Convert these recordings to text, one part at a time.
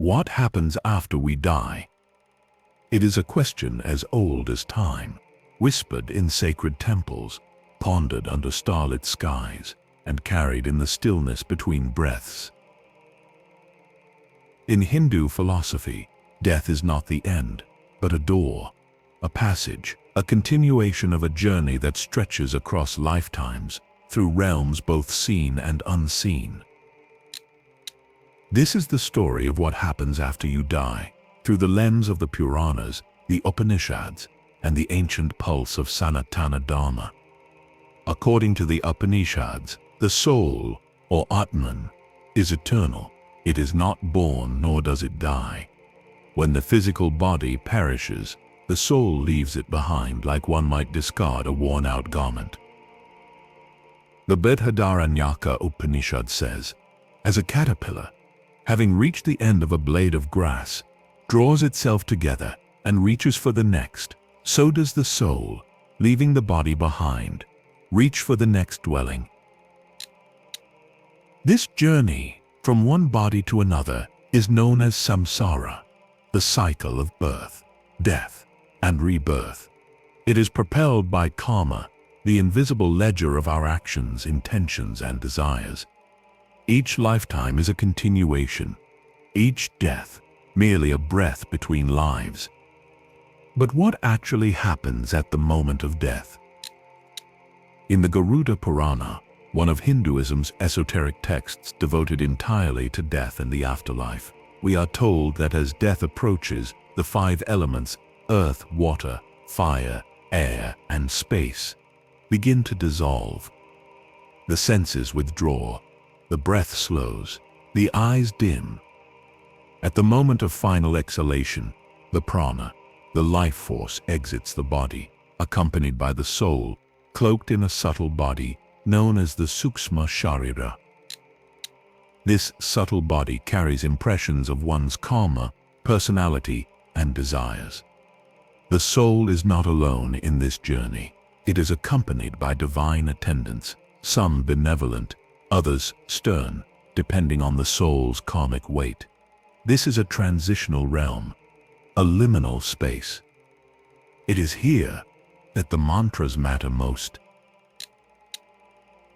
What happens after we die? It is a question as old as time, whispered in sacred temples, pondered under starlit skies, and carried in the stillness between breaths. In Hindu philosophy, death is not the end, but a door, a passage, a continuation of a journey that stretches across lifetimes, through realms both seen and unseen. This is the story of what happens after you die, through the lens of the Puranas, the Upanishads, and the ancient pulse of Sanatana Dharma. According to the Upanishads, the soul, or Atman, is eternal. It is not born nor does it die. When the physical body perishes, the soul leaves it behind like one might discard a worn-out garment. The Brihadaranyaka Upanishad says, as a caterpillar, having reached the end of a blade of grass, draws itself together and reaches for the next, so does the soul, leaving the body behind, reach for the next dwelling. This journey from one body to another is known as Samsara, the cycle of birth, death, and rebirth. It is propelled by karma, the invisible ledger of our actions, intentions, and desires. Each lifetime is a continuation, each death merely a breath between lives. But what actually happens at the moment of death? In the Garuda Purana, one of Hinduism's esoteric texts devoted entirely to death and the afterlife, we are told that as death approaches, the five elements, earth, water, fire, air, and space, begin to dissolve. The senses withdraw, the breath slows, the eyes dim. At the moment of final exhalation, the prana, the life force, exits the body, accompanied by the soul, cloaked in a subtle body known as the Sukshma Sharira. This subtle body carries impressions of one's karma, personality, and desires. The soul is not alone in this journey. It is accompanied by divine attendants, some benevolent, others stern, depending on the soul's karmic weight. This is a transitional realm, a liminal space. It is here that the mantras matter most.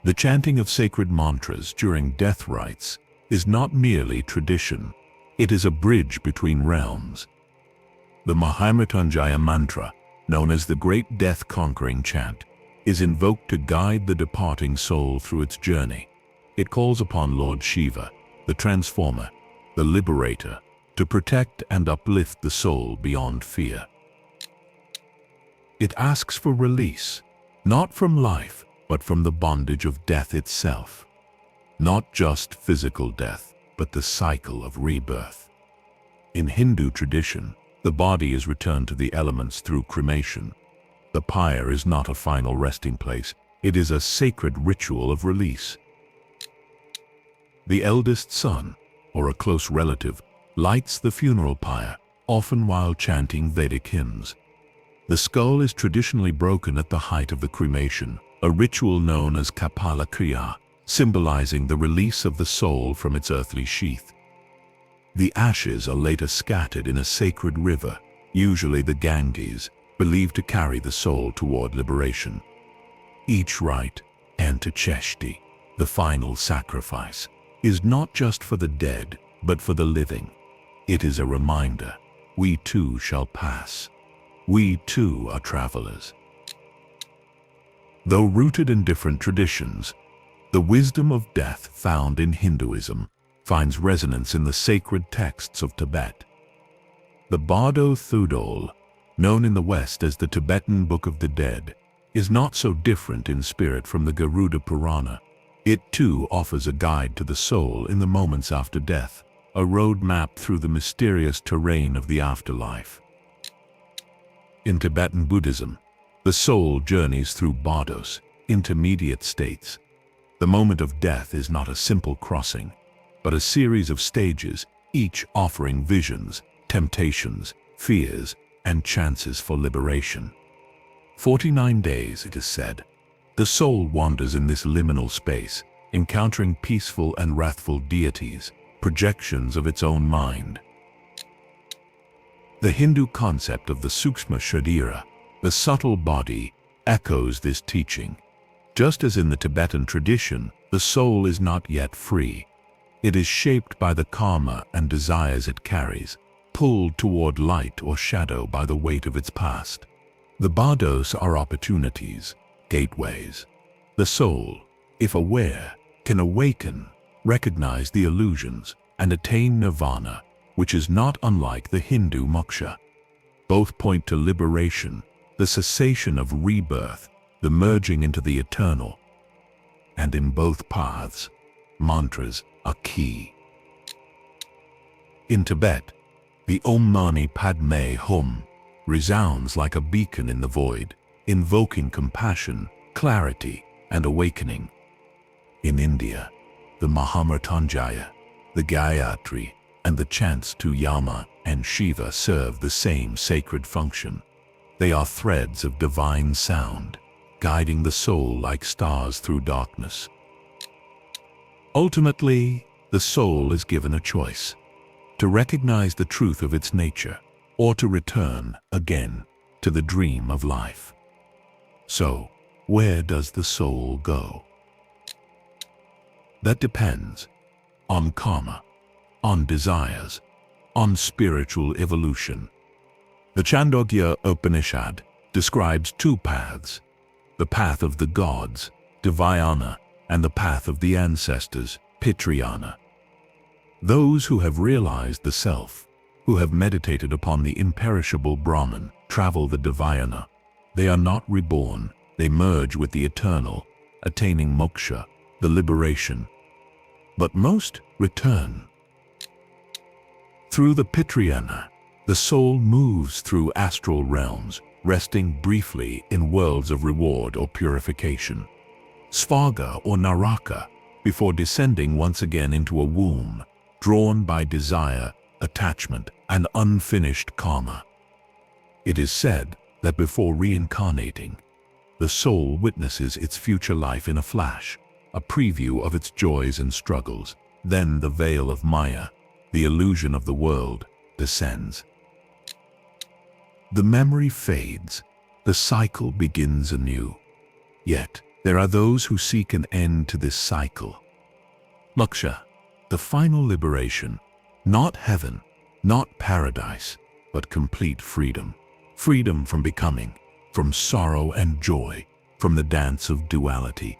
The chanting of sacred mantras during death rites is not merely tradition, it is a bridge between realms. The Mahamrityunjaya mantra, known as the Great Death-Conquering Chant, is invoked to guide the departing soul through its journey. It calls upon Lord Shiva, the transformer, the liberator, to protect and uplift the soul beyond fear. It asks for release, not from life, but from the bondage of death itself. Not just physical death, but the cycle of rebirth. In Hindu tradition, the body is returned to the elements through cremation. The pyre is not a final resting place, it is a sacred ritual of release. The eldest son, or a close relative, lights the funeral pyre, often while chanting Vedic hymns. The skull is traditionally broken at the height of the cremation, a ritual known as Kapala Kriya, symbolizing the release of the soul from its earthly sheath. The ashes are later scattered in a sacred river, usually the Ganges, believed to carry the soul toward liberation. Each rite, Antacheshti, the final sacrifice, is not just for the dead, but for the living. It is a reminder, we too shall pass. We too are travelers. Though rooted in different traditions, the wisdom of death found in Hinduism finds resonance in the sacred texts of Tibet. The Bardo Thudol, known in the West as the Tibetan Book of the Dead, is not so different in spirit from the Garuda Purana. It too offers a guide to the soul in the moments after death, a road map through the mysterious terrain of the afterlife. In Tibetan Buddhism, the soul journeys through bardos, intermediate states. The moment of death is not a simple crossing, but a series of stages, each offering visions, temptations, fears, and chances for liberation. 49 days, it is said, the soul wanders in this liminal space, encountering peaceful and wrathful deities, projections of its own mind, The Hindu concept of the Sukshma Sharira, the subtle body, echoes this teaching. Just as in the Tibetan tradition, the soul is not yet free. It is shaped by the karma and desires it carries, pulled toward light or shadow by the weight of its past. The bardos are opportunities, gateways. The soul, if aware, can awaken, recognize the illusions, and attain nirvana, which is not unlike the Hindu moksha. Both point to liberation, the cessation of rebirth, the merging into the eternal. And in both paths, mantras are key. In Tibet, the Om Mani Padme Hum resounds like a beacon in the void, invoking compassion, clarity, and awakening. In India, the Mahamrityunjaya, the Gayatri, and the chants to Yama and Shiva serve the same sacred function. They are threads of divine sound, guiding the soul like stars through darkness. Ultimately, the soul is given a choice: to recognize the truth of its nature, or to return again to the dream of life. So, where does the soul go? That depends on karma, on desires, on spiritual evolution. The Chandogya Upanishad describes two paths: the path of the gods, Dhyana, and the path of the ancestors, Pitrayana. Those who have realized the self, who have meditated upon the imperishable Brahman, travel the Dhyana. They are not reborn, they merge with the eternal, attaining moksha, the liberation. But most return. Through the Pitrayana, the soul moves through astral realms, resting briefly in worlds of reward or purification, Svarga or Naraka, before descending once again into a womb, drawn by desire, attachment, and unfinished karma. It is said that before reincarnating, the soul witnesses its future life in a flash, a preview of its joys and struggles. Then the veil of Maya, the illusion of the world, descends. The memory fades, the cycle begins anew. Yet, there are those who seek an end to this cycle. Moksha, the final liberation, not heaven, not paradise, but complete freedom. Freedom from becoming, from sorrow and joy, from the dance of duality.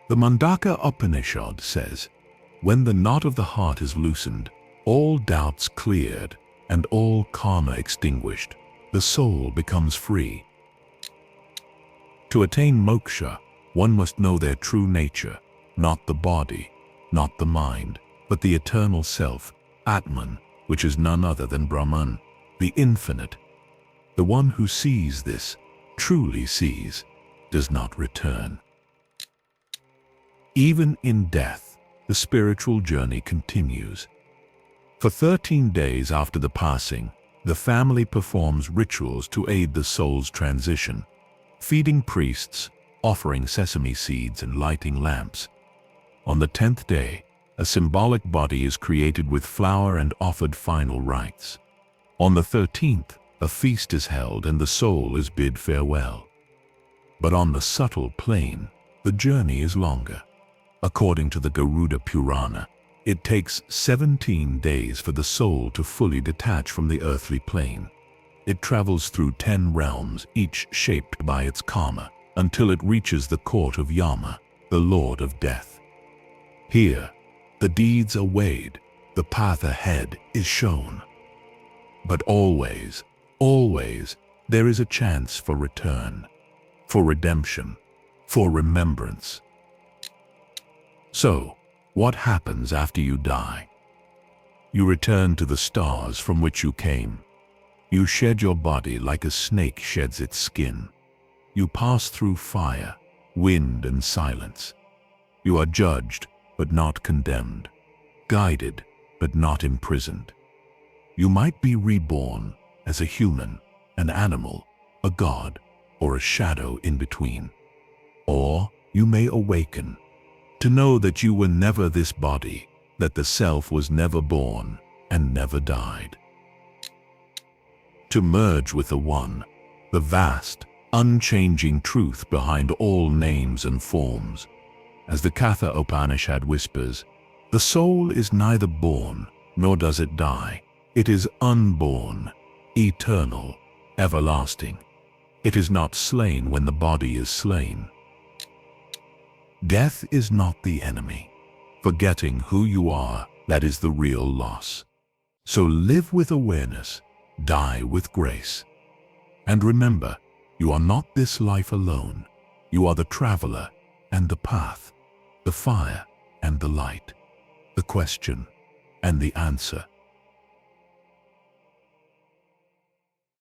The Mundaka Upanishad says, when the knot of the heart is loosened, all doubts cleared, and all karma extinguished, the soul becomes free. To attain moksha, one must know their true nature, not the body, not the mind, but the eternal self, Atman, which is none other than Brahman, the infinite. The one who sees this, truly sees, does not return. Even in death, the spiritual journey continues. For 13 days after the passing, the family performs rituals to aid the soul's transition, feeding priests, offering sesame seeds and lighting lamps. On the 10th day, a symbolic body is created with flour and offered final rites. On the 13th, a feast is held and the soul is bid farewell. But on the subtle plane, the journey is longer. According to the Garuda Purana, it takes 17 days for the soul to fully detach from the earthly plane. It travels through 10 realms, each shaped by its karma, until it reaches the court of Yama, the Lord of Death. Here, the deeds are weighed, the path ahead is shown. But always, always, there is a chance for return, for redemption, for remembrance. So, what happens after you die? You return to the stars from which you came. You shed your body like a snake sheds its skin. You pass through fire, wind, and silence. You are judged, but not condemned, guided, but not imprisoned. You might be reborn as a human, an animal, a god, or a shadow in between. Or you may awaken to know that you were never this body, that the self was never born and never died. to merge with the One, the vast, unchanging truth behind all names and forms. As the Katha Upanishad whispers, the soul is neither born nor does it die. It is unborn, eternal, everlasting. It is not slain when the body is slain. Death is not the enemy. Forgetting who you are, that is the real loss. So live with awareness, die with grace. And remember, you are not this life alone. You are the traveler and the path, the fire and the light, the question and the answer.